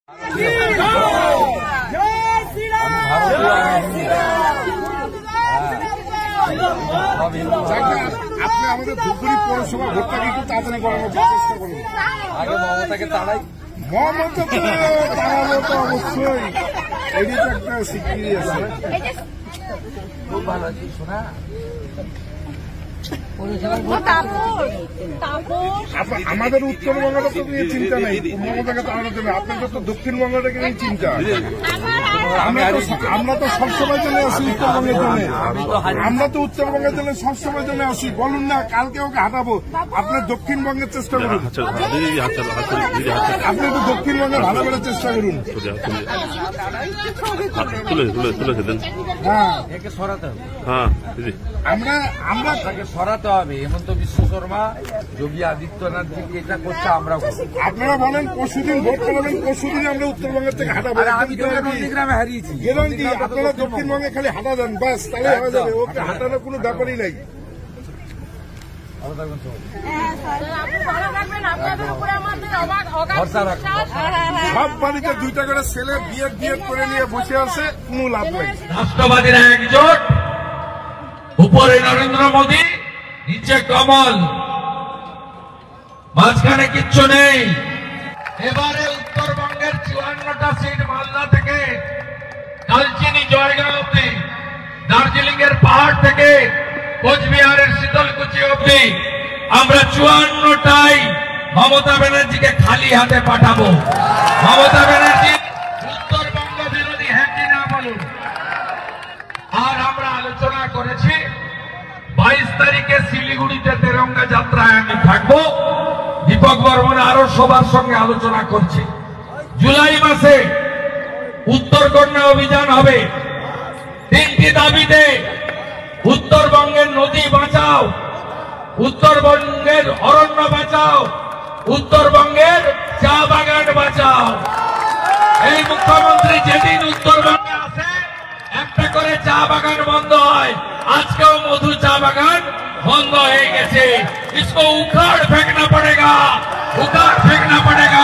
আপনি আমাদের ধূপগুড়ি পৌরসভা ভোটটাকে একটু তাড়াতাড়ি করানোর চেষ্টা করুন। আগে মমতাকে তাড়াই, মমতা তাড়াবো তো অবশ্যই, এটি তো একটা স্বীকৃতি আছে। খুব ভালো শোনা আমাদের উত্তরবঙ্গটা তো নিয়ে চিন্তা নেই, মমতাকে তাড়ানোর জন্য। আপনাদের তো দক্ষিণবঙ্গটাকে নিয়ে চিন্তা। আমরা তো সবসময় জন্য আসি উত্তরবঙ্গের জন্য, আমরা তো উত্তরবঙ্গের জন্য সবসময় জন্য আসি। বলুন না কালকে ওকে হাঁটাবো, আপনার দক্ষিণবঙ্গের চেষ্টা করুন, আপনি তো দক্ষিণবঙ্গে ভালো করে চেষ্টা করুন। হ্যাঁ আমরা তাকে সরাতে হবে। হেমন্ত বিশ্ব শর্মা, যোগী আদিত্যনাথ জি এটা করছে, আমরা আপনারা বলেন পরশুদিন ভোট করাবেন, পরশুদিন আমরা উত্তরবঙ্গের থেকে হাঁটাবো। আমি নন্দীগ্রামে হারিয়েছি, গেরঙ্গি আপনারা দক্ষিণবঙ্গে খালি হাঁটা দেন, বাস তাহলে হয়ে যাবে। ওকে হাঁটানোর কোনো ব্যাপারই নাই। সব বাড়িতে দুইটা করে ছেলে বিয়ে করে নিয়ে বসে আছে, কোনো লাভ নেই। রাষ্ট্রবাদীরা একজোট, উপরে নরেন্দ্র মোদী, নিচে কমল, মাঝখানে কিচ্ছু নেই। এবারে উত্তরবঙ্গের 54টা সিট মালদা থেকে কালচিনি জয়গাঁও অব্দি, দার্জিলিং এর পাহাড় থেকে কোচবিহারের শীতলকুচি অব্দি আমরা 54টাই মমতা ব্যানার্জিকে খালি হাতে পাঠাবো। মমতা ব্যানার্জি উত্তরবঙ্গ বিরোধী, হ্যাঁ কি না বলুন। আর আমরা আলোচনা করেছি 22 তারিখে শিলিগুড়িতে তেরঙ্গা যাত্রায় আমি থাকবো। দীপক বর্মন আরো সবার সঙ্গে আলোচনা করছে। জুলাই মাসে উত্তরকন্যা অভিযান হবে। 3টি দাবিতে, উত্তরবঙ্গের নদী বাঁচাও, উত্তরবঙ্গের অরণ্য বাঁচাও, উত্তরবঙ্গের চা বাগান বাঁচাও। এই মুখ্যমন্ত্রী যেদিন উত্তরবঙ্গে আসে একটা করে চা বাগান বন্ধ হয়। আজকেও মধু চা বাগান বন্ধ হয়ে গেছে। इसको उखाड़ फेंकना पड़ेगा, उखाड़ फेंकना पड़ेगा।